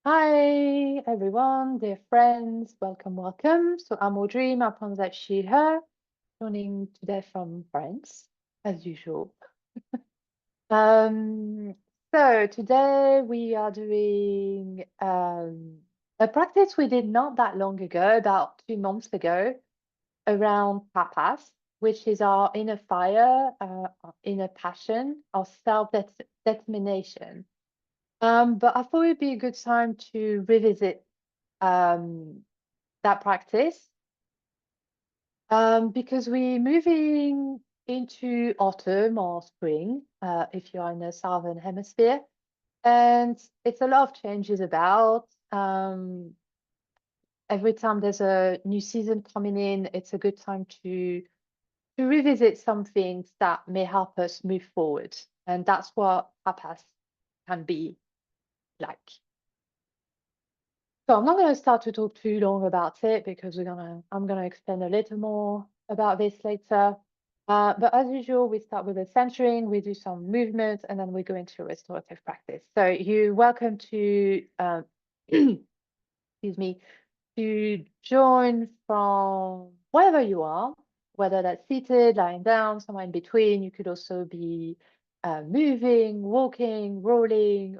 Hi everyone, dear friends, welcome. So I'm Audrey, my pronouns she, her, joining today from France, as usual. Um, so today we are doing a practice we did not that long ago, about 2 months ago, around tapas, which is our inner fire, our inner passion, our self-determination. But I thought it'd be a good time to revisit um, that practice because we're moving into autumn or spring if you're in the southern hemisphere, and it's a lot of changes about. Every time there's a new season coming in, it's a good time to revisit some things that may help us move forward, and that's what tapas can be like. So I'm not going to start to talk too long about it because I'm gonna explain a little more about this later. But as usual, we start with a centering, we do some movement, and then we go into restorative practice. So you're welcome to, excuse me, to join from wherever you are, whether that's seated, lying down, somewhere in between. You could also be moving, walking, rolling,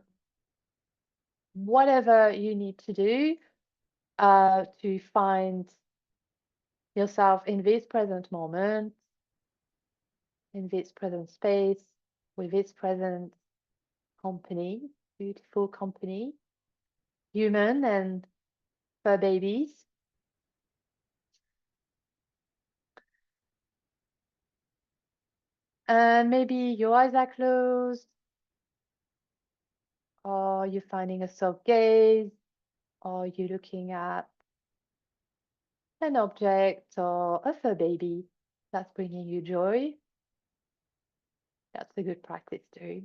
whatever you need to do to find yourself in this present moment, in this present space, with this present company, beautiful company, human and fur babies. And maybe your eyes are closed, or you're finding a soft gaze, or you're looking at an object or a fur baby that's bringing you joy. That's a good practice too.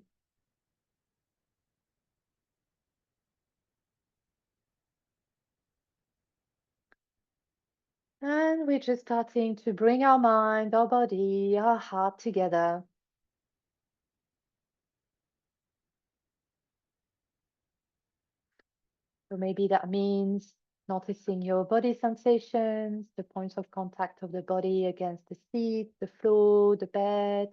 And we're just starting to bring our mind, our body, our heart together. So maybe that means noticing your body sensations, the points of contact of the body against the seat, the floor, the bed,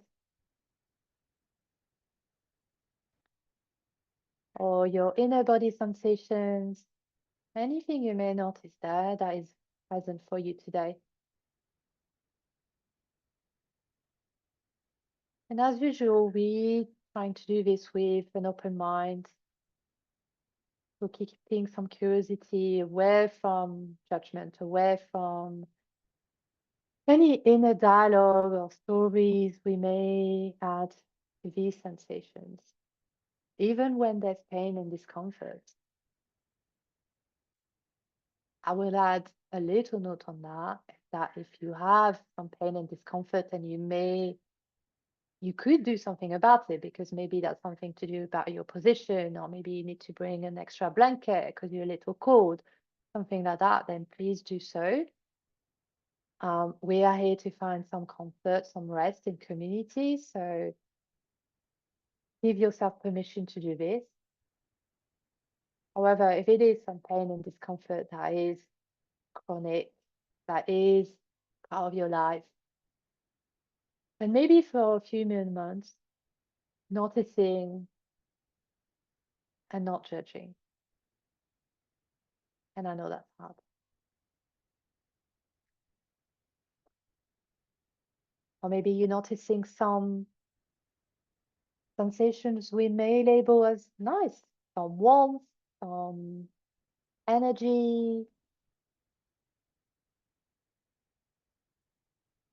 or your inner body sensations, anything you may notice there that is present for you today. And as usual, we trying to do this with an open mind. So keeping some curiosity away from judgment, away from any inner dialogue or stories we may add to these sensations, even when there's pain and discomfort. I will add a little note on that if you have some pain and discomfort and you could do something about it, because maybe that's something to do about your position, or maybe you need to bring an extra blanket because you're a little cold, something like that, then please do so. We are here to find some comfort, some rest in community. So give yourself permission to do this. However, if it is some pain and discomfort that is chronic, that is part of your life, and maybe for a few months, noticing and not judging. And I know that's hard. Or maybe you're noticing some sensations we may label as nice, some warmth, some energy.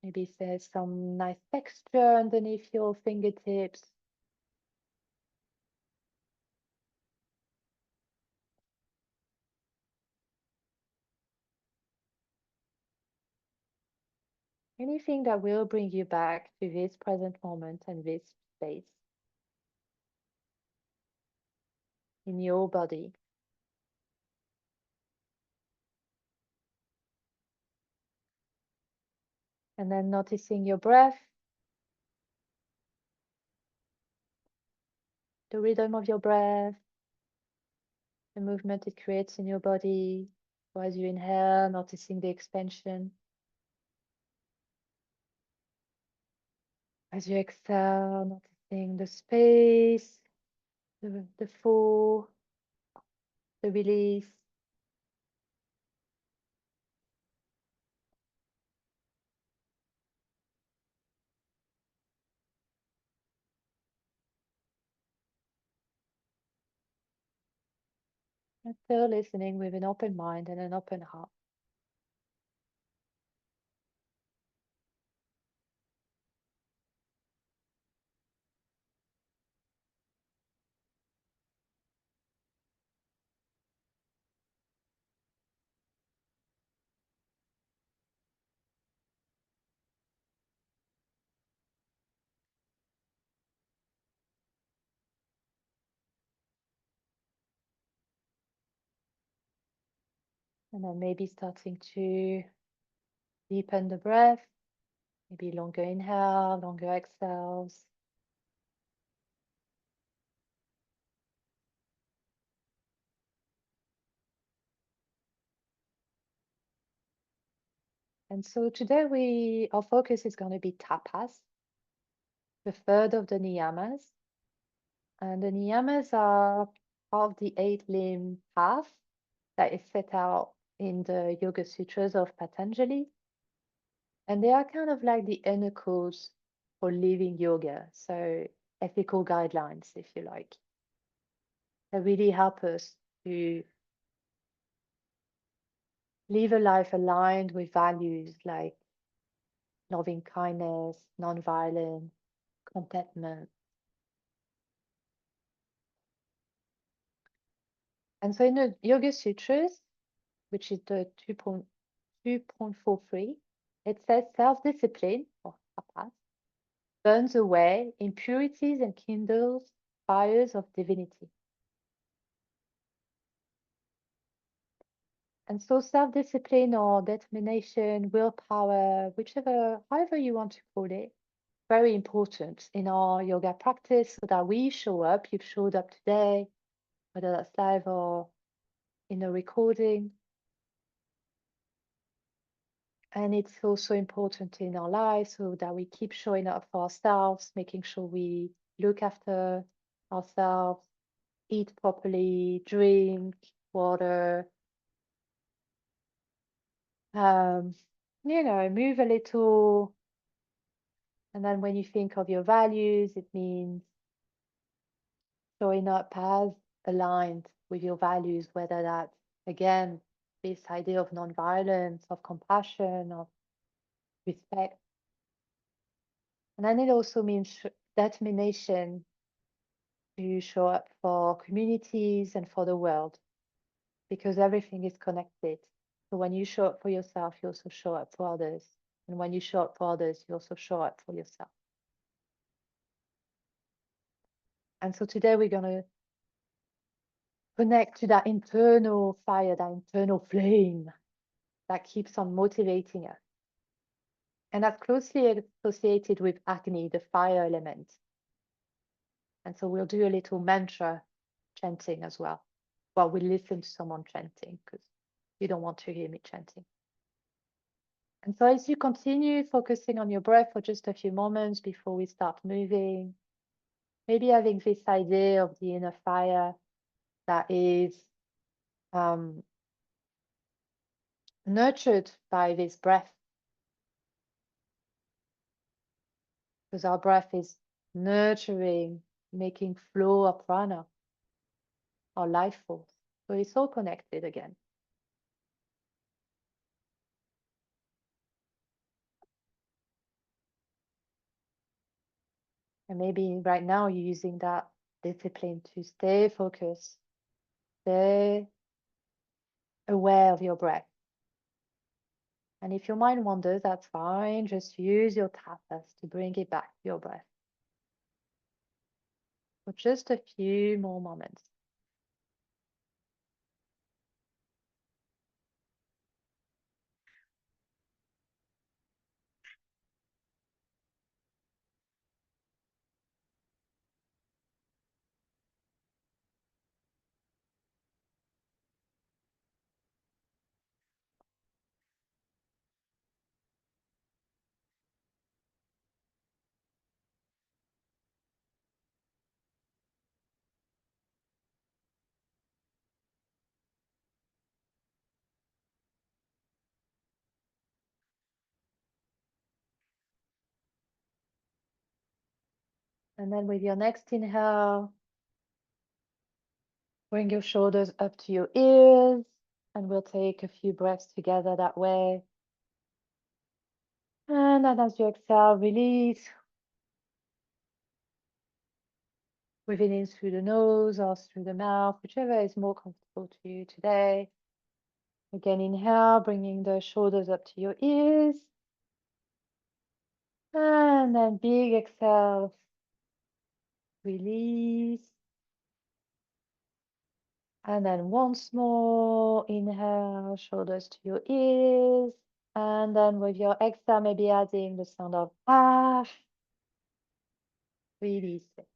Maybe there's some nice texture underneath your fingertips. Anything that will bring you back to this present moment and this space in your body. And then noticing your breath, the rhythm of your breath, the movement it creates in your body. So as you inhale, noticing the expansion. As you exhale, noticing the space, the fall, the release. And still listening with an open mind and an open heart. And then maybe starting to deepen the breath, maybe longer inhale, longer exhales. And so today our focus is going to be tapas, the third of the niyamas. And the niyamas are of the 8-limb path that is set out in the Yoga Sutras of Patanjali. And they are kind of like the inner codes for living yoga. So ethical guidelines, if you like, that really help us to live a life aligned with values like loving kindness, non-violence, contentment. And so in the Yoga Sutras, which is the 2.43, it says self-discipline, or tapas, burns away impurities and kindles fires of divinity. And so self-discipline or determination, willpower, however you want to call it, very important in our yoga practice so that we show up. You've showed up today, whether that's live or in a recording. And it's also important in our lives so that we keep showing up for ourselves, making sure we look after ourselves, eat properly, drink water, move a little. And then when you think of your values, it means showing up as aligned with your values, whether that's, again, this idea of non-violence, of compassion, of respect. And then it also means determination to show up for communities and for the world, because everything is connected. So when you show up for yourself, you also show up for others. And when you show up for others, you also show up for yourself. And so today we're going to connect to that internal fire, that internal flame that keeps on motivating us. And that's closely associated with Agni, the fire element. And so we'll do a little mantra chanting as well. Well, we listen to someone chanting because you don't want to hear me chanting. And so as you continue focusing on your breath for just a few moments before we start moving, maybe having this idea of the inner fire that is nurtured by this breath, because our breath is nurturing, making flow our prana, our life force. So it's all connected again. And maybe right now you're using that discipline to stay focused, stay aware of your breath. And if your mind wanders, that's fine. Just use your tapas to bring it back to your breath for just a few more moments. And then with your next inhale, bring your shoulders up to your ears, and we'll take a few breaths together that way. And then as you exhale, release. Breathing in through the nose or through the mouth, whichever is more comfortable to you today. Again, inhale, bringing the shoulders up to your ears. And then big exhale, release. And then once more, inhale, shoulders to your ears. And then with your exhale, maybe adding the sound of ah, release it.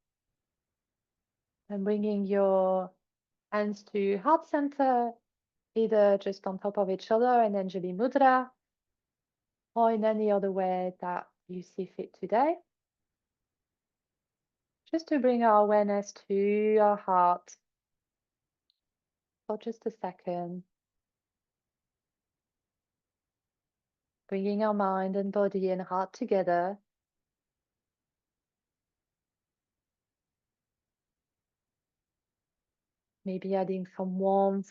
And bringing your hands to heart center, either just on top of each other in Anjali Mudra, or in any other way that you see fit today. Just to bring our awareness to our heart for just a second. Bringing our mind and body and heart together. Maybe adding some warmth,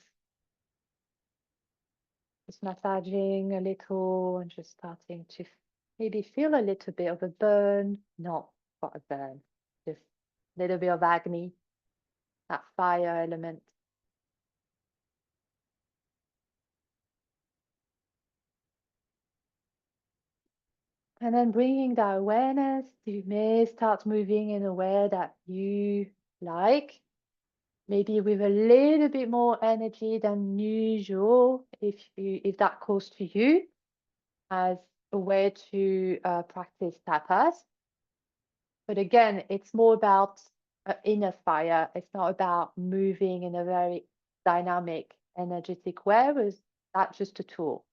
just massaging a little and just starting to maybe feel a little bit of a burn. Not quite a burn, just a little bit of Agni, that fire element. And then bringing that awareness, you may start moving in a way that you like, maybe with a little bit more energy than usual, if that calls to you, as a way to practice tapas. But again, it's more about inner fire. It's not about moving in a very dynamic, energetic way. That's just a tool.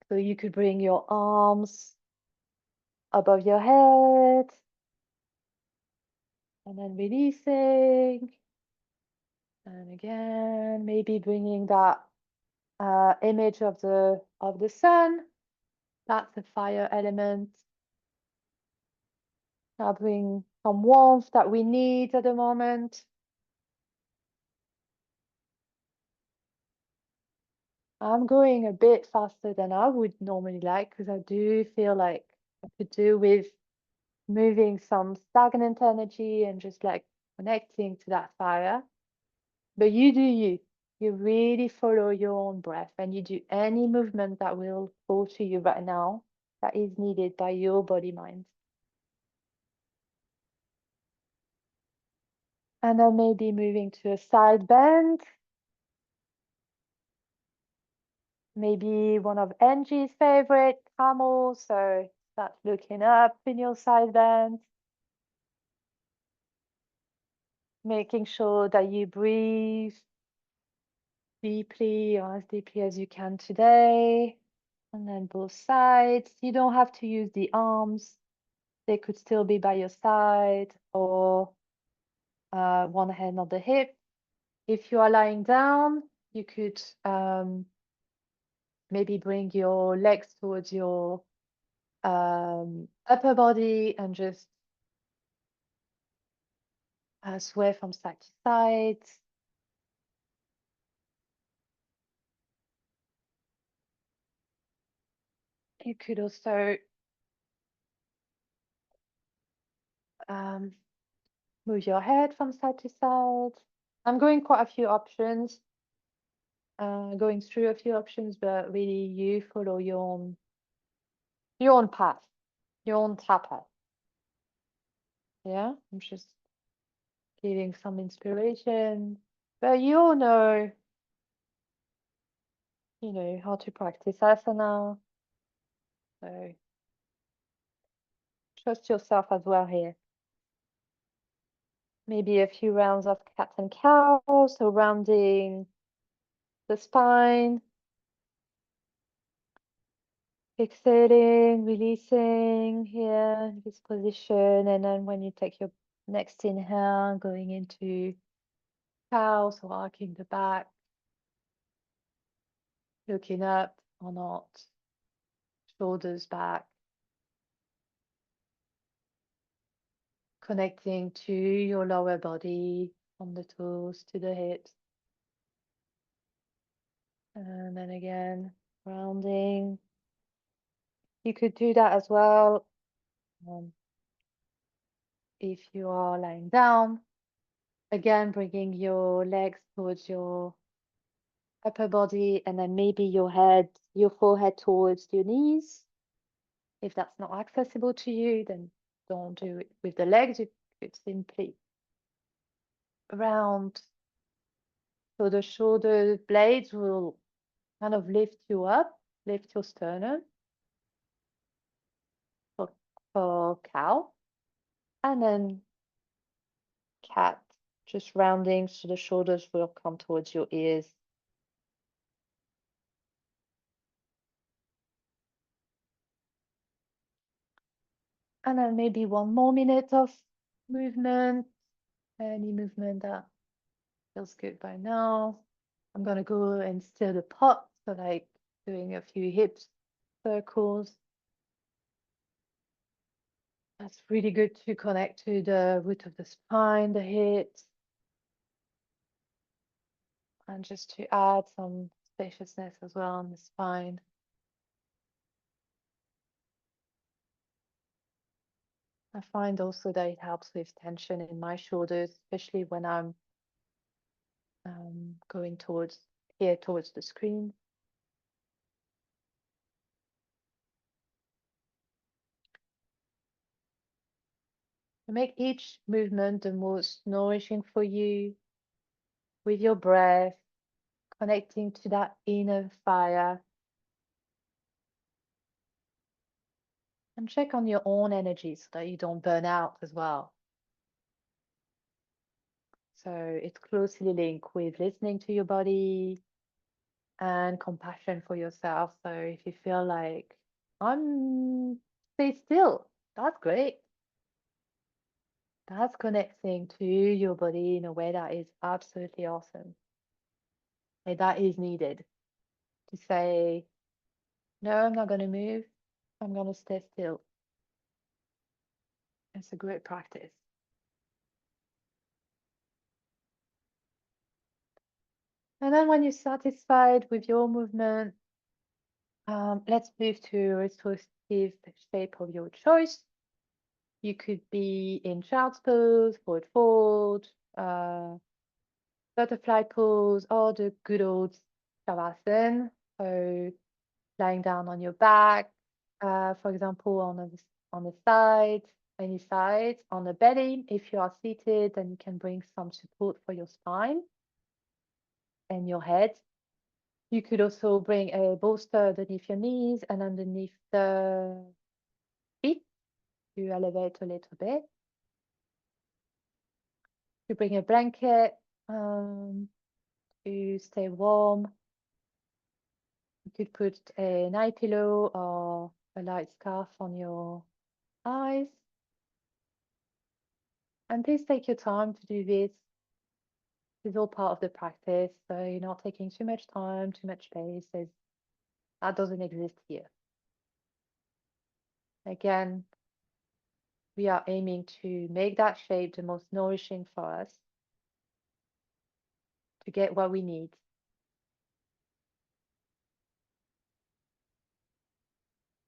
So you could bring your arms above your head and then releasing. And again, maybe bringing that image of the sun. That's the fire element. Now bring some warmth that we need at the moment. I'm going a bit faster than I would normally like because I do feel like I could do with moving some stagnant energy and just like connecting to that fire. But you do you. You really follow your own breath and you do any movement that will go to you right now that is needed by your body mind. And then maybe moving to a side bend. Maybe one of Angie's favorite camels. So start looking up in your side bend. Making sure that you breathe deeply or as deeply as you can today. And then both sides. You don't have to use the arms. They could still be by your side or one hand on the hip. If you are lying down, you could maybe bring your legs towards your upper body and just sway from side to side. You could also move your head from side to side. I'm going quite a few options, going through a few options, but really you follow your own path, your own tapas. Yeah, I'm just giving some inspiration, but you all know, how to practice asana. So trust yourself as well here. Maybe a few rounds of cat and cow, so rounding the spine, exhaling, releasing here in this position. And then when you take your next inhale, going into cow, so arcing the back, looking up or not, shoulders back. connecting to your lower body, from the toes to the hips. And then again, grounding. You could do that as well um, if you are lying down. Again, bringing your legs towards your upper body and then maybe your forehead towards your knees. If that's not accessible to you, then don't do it with the legs. You could simply round. So the shoulder blades will kind of lift you up, lift your sternum for, for cow. And then cat, just rounding so the shoulders will come towards your ears. And then maybe 1 more minute of movement, any movement that feels good by now. I'm gonna go and stir the pot, so like doing a few hip circles. That's really good to connect to the root of the spine, the hips, and just to add some spaciousness as well on the spine. I find also that it helps with tension in my shoulders, especially when I'm going towards the screen. To make each movement the most nourishing for you with your breath, connecting to that inner fire. And check on your own energy so that you don't burn out as well. So it's closely linked with listening to your body and compassion for yourself. So if you feel like stay still, that's great. That's connecting to your body in a way that is absolutely awesome. And that is needed to say, no, I'm not going to move. I'm going to stay still. It's a great practice. And then when you're satisfied with your movement, let's move to a restorative shape of your choice. You could be in child's pose, forward fold, butterfly pose, or the good old shavasana. So lying down on your back, for example, on the side, any side, on the belly. If you are seated, then you can bring some support for your spine and your head. You could also bring a bolster underneath your knees and underneath the feet to elevate a little bit. You bring a blanket to stay warm. You could put an eye pillow or a light scarf on your eyes. And please take your time to do this. This is all part of the practice. So you're not taking too much time, too much space. That doesn't exist here. Again, we are aiming to make that shape the most nourishing for us to get what we need.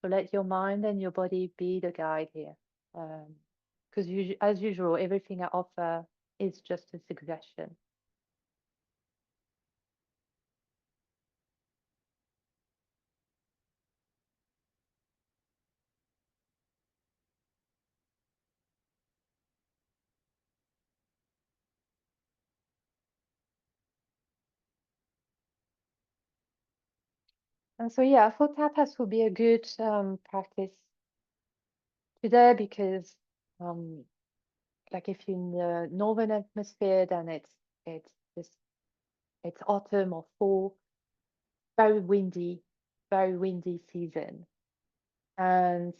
So let your mind and your body be the guide here. Because as usual, everything I offer is just a suggestion. And so, yeah, I thought tapas would be a good practice today because, like, if you're in the northern hemisphere, then it's just it's autumn or fall, very windy season, and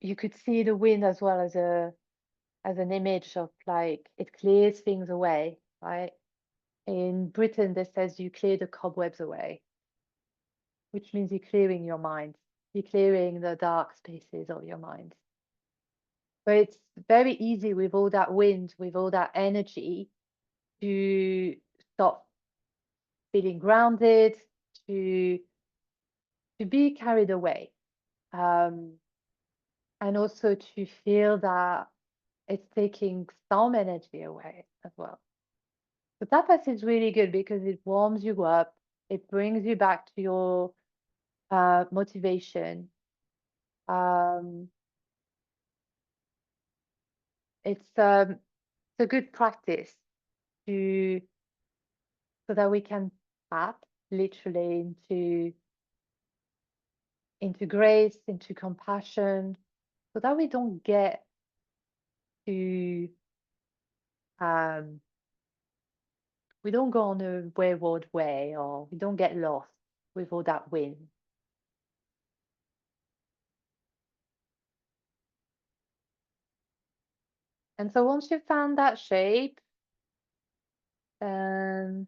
you could see the wind as well as an image of like it clears things away, right? In Britain, this says you clear the cobwebs away, which means you're clearing your mind. You're clearing the dark spaces of your mind. But it's very easy with all that wind, with all that energy, to stop feeling grounded, to be carried away, um, and also to feel that it's taking some energy away as well. So tapas is really good because it warms you up, it brings you back to your motivation. Um, it's a good practice to so that we can tap literally into grace, into compassion, so that we don't get to um, we don't go on a wayward way, or we don't get lost with all that wind. And so once you've found that shape, then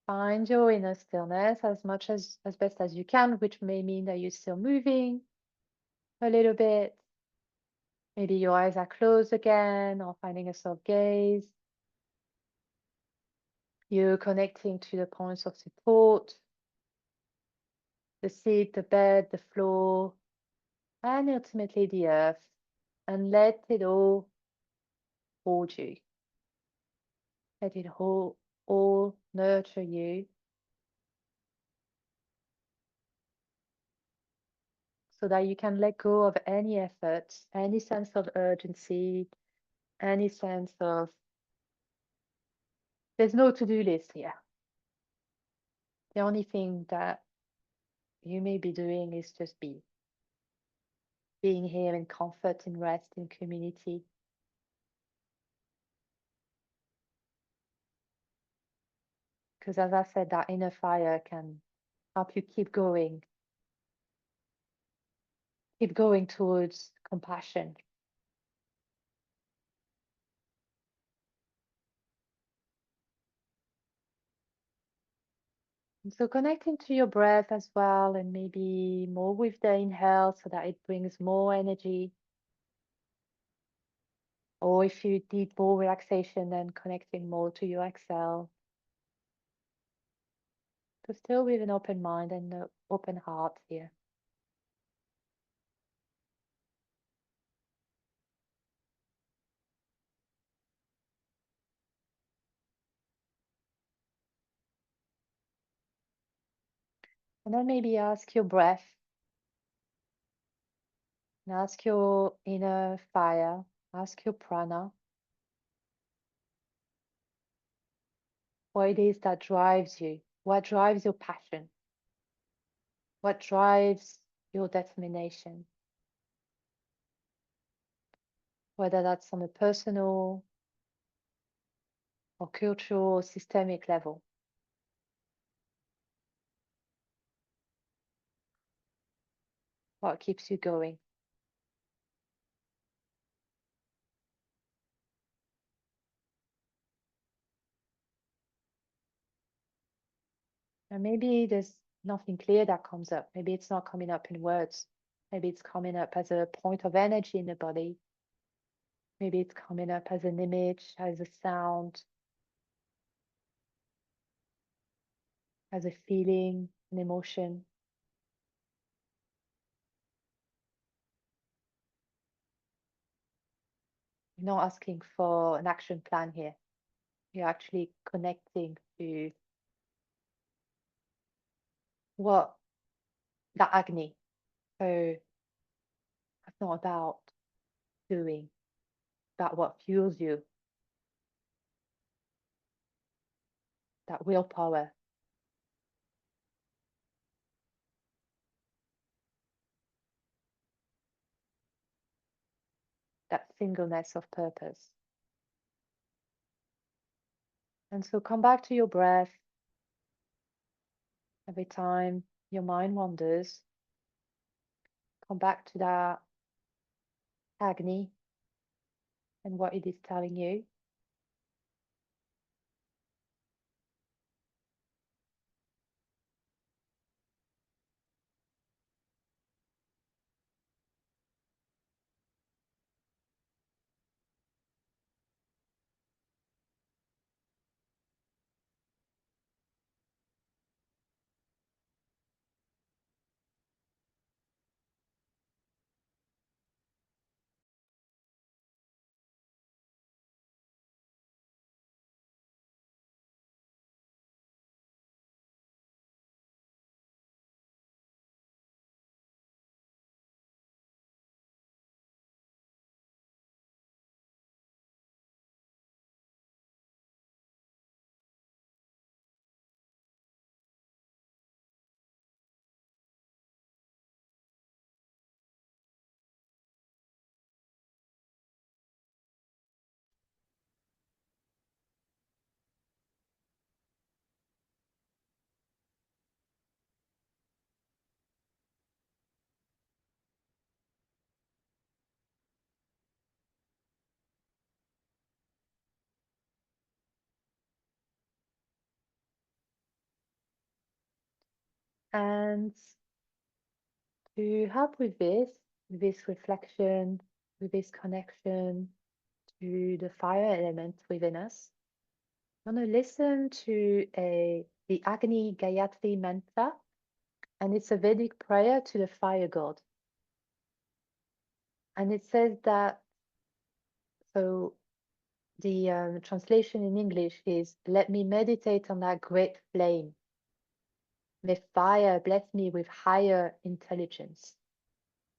find your inner stillness as much as best as you can, which may mean that you're still moving a little bit. Maybe your eyes are closed again, or finding a soft gaze. You're connecting to the points of support, the seat, the bed, the floor, and ultimately the earth, and let it all hold you. Let it all nurture you so that you can let go of any effort, any sense of urgency, any sense of there's no to-do list here. The only thing that you may be doing is just being here in comfort, in rest, in community. Because as I said, that inner fire can help you keep going towards compassion. And so connecting to your breath as well, and maybe more with the inhale so that it brings more energy. Or if you need more relaxation, then connecting more to your exhale. So still with an open mind and an open heart here. And then maybe ask your breath and ask your inner fire, ask your prana, what it is that drives you, what drives your passion, what drives your determination, whether that's on a personal or cultural or systemic level. What keeps you going? And maybe there's nothing clear that comes up. Maybe it's not coming up in words. Maybe it's coming up as a point of energy in the body. Maybe it's coming up as an image, as a sound, as a feeling, an emotion. You're not asking for an action plan here. You're actually connecting to what that Agni. So it's not about doing, about what fuels you, that willpower, that singleness of purpose. And so come back to your breath every time your mind wanders. Come back to that Agni and what it is telling you. And to help with this reflection, with this connection to the fire element within us, I'm going to listen to the Agni Gayatri mantra, and it's a Vedic prayer to the fire god. And it says that, so the translation in English is, let me meditate on that great flame. May fire bless me with higher intelligence.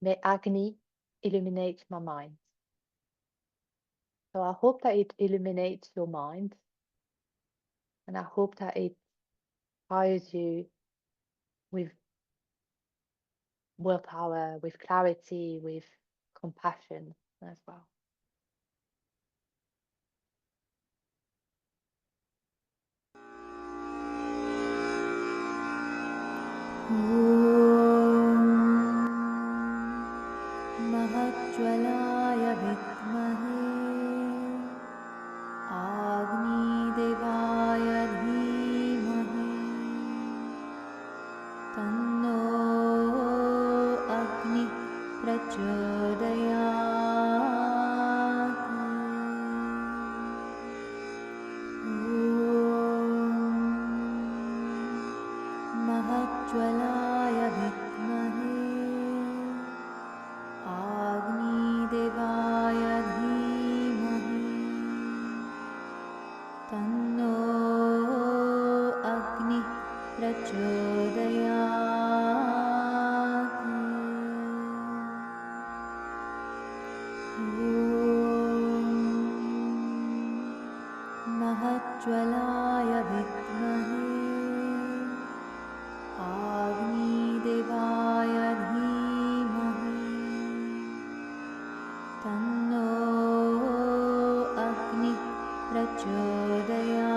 May Agni illuminate my mind. So I hope that it illuminates your mind. And I hope that it fires you with willpower, with clarity, with compassion as well. महज्ज्वलाय विद्महे आग्निदेवाय धीमहि तन्नो अग्नि प्रचोदयात् महज्ज्वलाय विद्महे आग्निदेवाय धीमहि तन्नो अग्नि प्रचोदयात् महज्ज्वलाय विद्महे आग्निदेवाय धीमहि तन्नो अग्नि प्रचोदयात्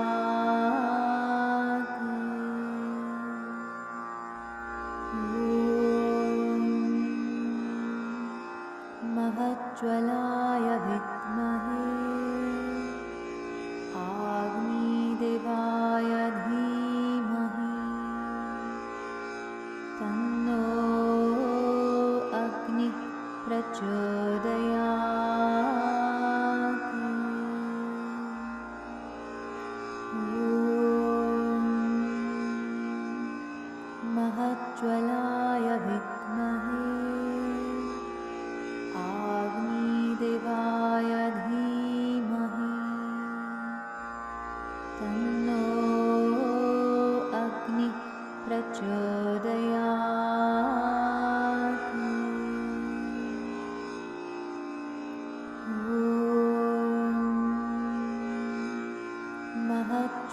महज्ज्वलाय विद्महे आग्निदेवाय धीमहि तन्नो अग्नि प्रचोदयात् महज्ज्वलाय विद्महे आग्निदेवाय धीमहि तन्नो अग्नि प्रचोदयात्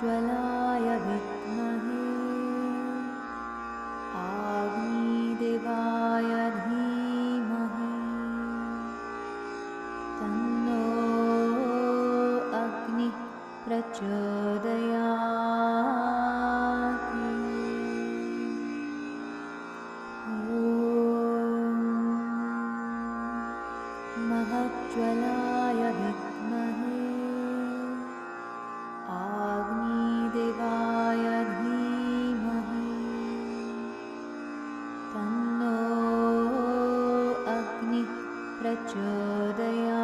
महज्ज्वलाय विद्महे आग्निदेवाय धीमहि तन्नो अग्नि प्रचोदयात् महज्ज्वलाय विद्महे आग्निदेवाय धीमहि तन्नो अग्नि प्रचोदयात्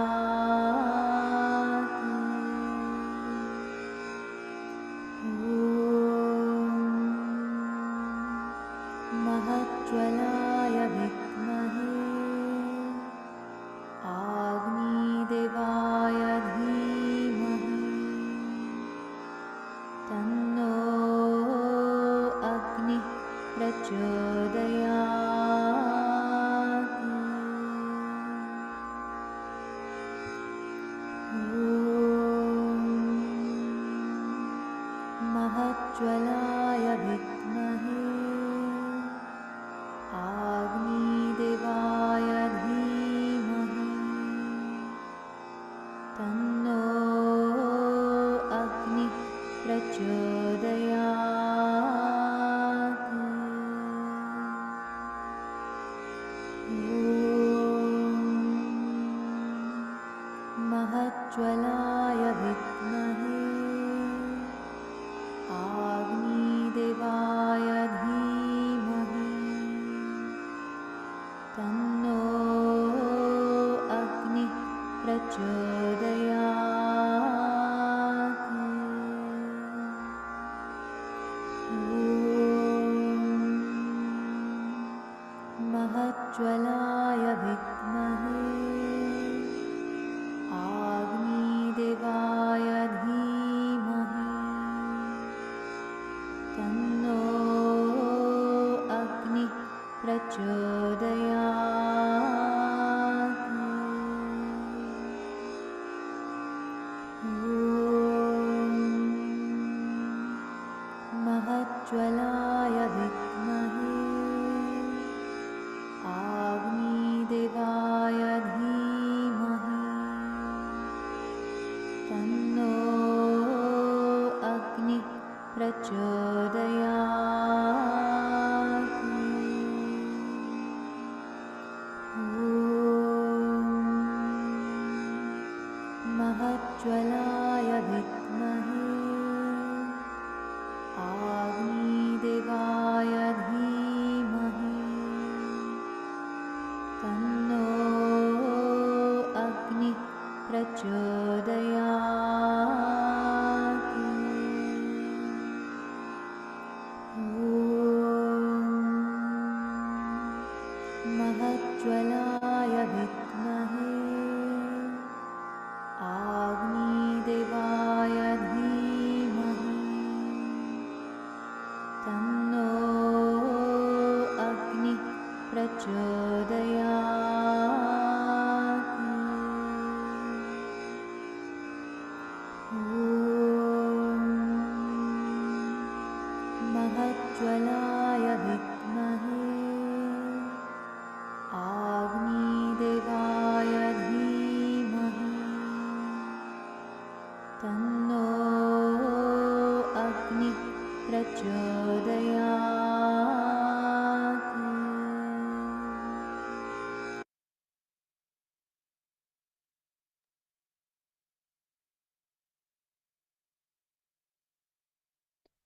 महज्ज्वलाय विद्महे आग्निदेवाय धीमहि तन्नो अग्नि प्रचोदयात् महज्ज्वलाय विद्महे आग्निदेवाय धीमहि तन्नो अग्नि प्रचोदयात् महज्ज्वलाय विद्महे आग्निदेवाय धीमहि महज्ज्वलाय विद्महे आग्निदेवाय धीमहि तन्नो अग्निः प्रचोदयात् महज्ज्वलाय विद्महे आग्निदेवाय धीमहि तन्नो अग्निः प्रचोदयात् महज्ज्वलाय विद्महे आग्निदेवाय धीमहि तन्नो अग्निः प्रचोदयात् महज्ज्वलाय विद्महे आग्निदेवाय धीमहि तन्नो अग्निः प्रचोदयात् महज्ज्वलाय विद्महे आग्निदेवाय धीमहि तन्नो अग्निः प्रचोदयात्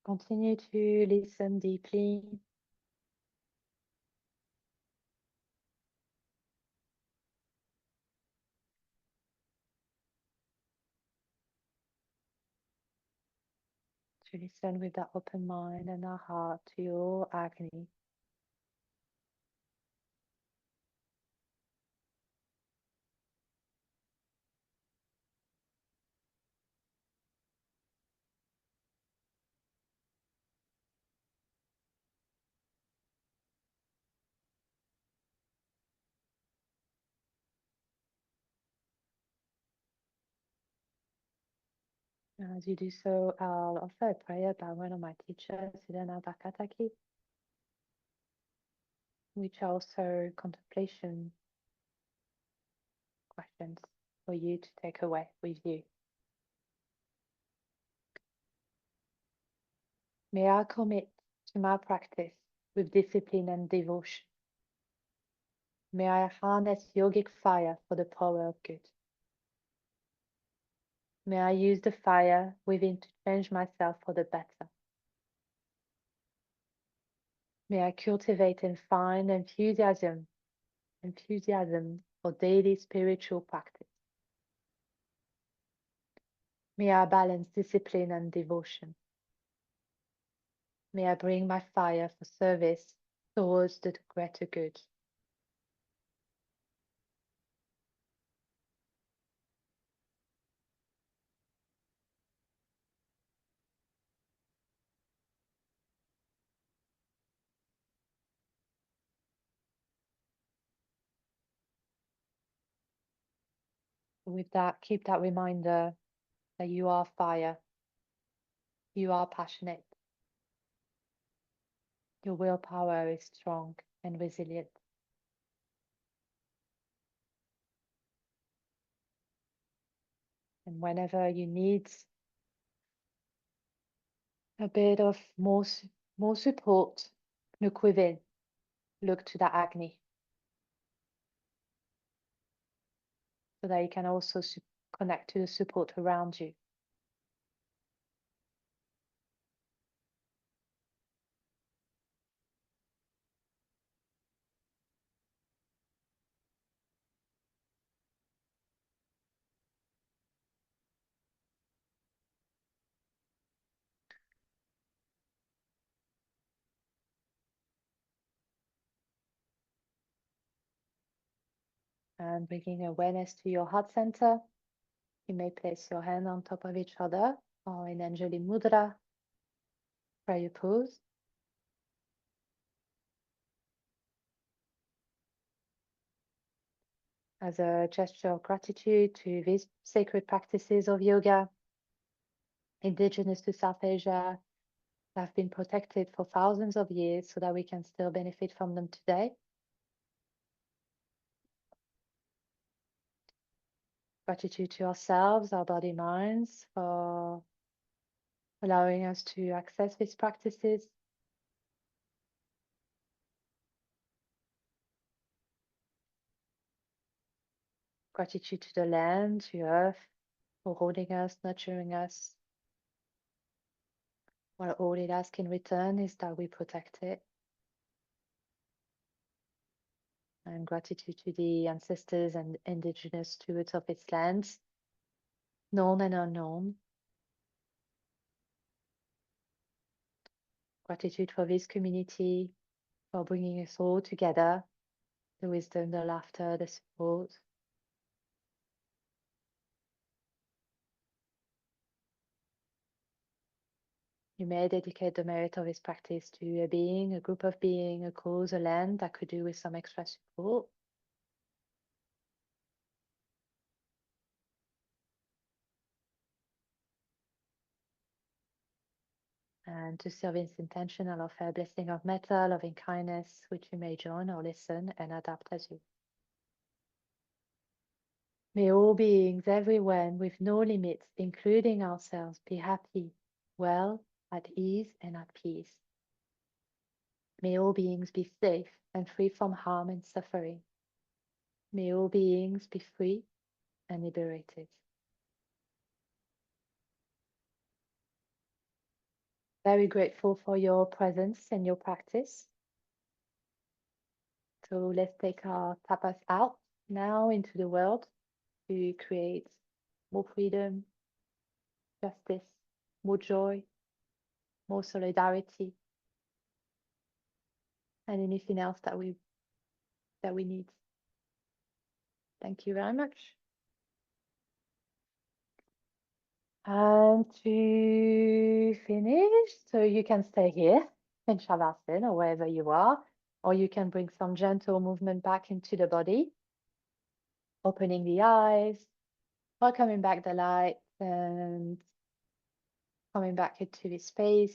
Continue to listen deeply. To listen with that open mind and our heart to your Agni. As you do so, I'll offer a prayer by one of my teachers, Silena Bakataki, which are also contemplation questions for you to take away with you. May I commit to my practice with discipline and devotion. May I harness yogic fire for the power of good. May I use the fire within to change myself for the better. May I cultivate and find enthusiasm for daily spiritual practice. May I balance discipline and devotion. May I bring my fire for service towards the greater good. With that, keep that reminder that you are fire, you are passionate, your willpower is strong and resilient. And whenever you need a bit of more support, look within, look to the Agni, so that you can also connect to the support around you. And bringing awareness to your heart center. You may place your hand on top of each other or in Anjali Mudra, prayer pose. As a gesture of gratitude to these sacred practices of yoga, indigenous to South Asia, that have been protected for thousands of years so that we can still benefit from them today. Gratitude to ourselves, our body, minds, for allowing us to access these practices. Gratitude to the land, to earth, for holding us, nurturing us. While all it asks in return is that we protect it. And gratitude to the ancestors and indigenous stewards of its lands, known and unknown. Gratitude for this community, for bringing us all together, the wisdom, the laughter, the support. You may dedicate the merit of this practice to a being, a group of being, a cause, a land that could do with some extra support. And to serve this intention, I'll offer a blessing of metta, loving kindness, which you may join or listen and adapt as you. May all beings everywhere with no limits, including ourselves, be happy, well, at ease, and at peace. May all beings be safe and free from harm and suffering. May all beings be free and liberated. Very grateful for your presence and your practice. So let's take our tapas out now into the world to create more freedom, justice, more joy, more solidarity, and anything else that we need. Thank you very much. And to finish, so you can stay here in Shavasana or wherever you are, or you can bring some gentle movement back into the body, opening the eyes, welcoming back the light, and coming back into this space.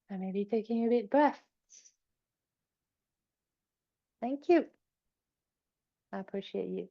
And maybe taking a big breath. Thank you. I appreciate you.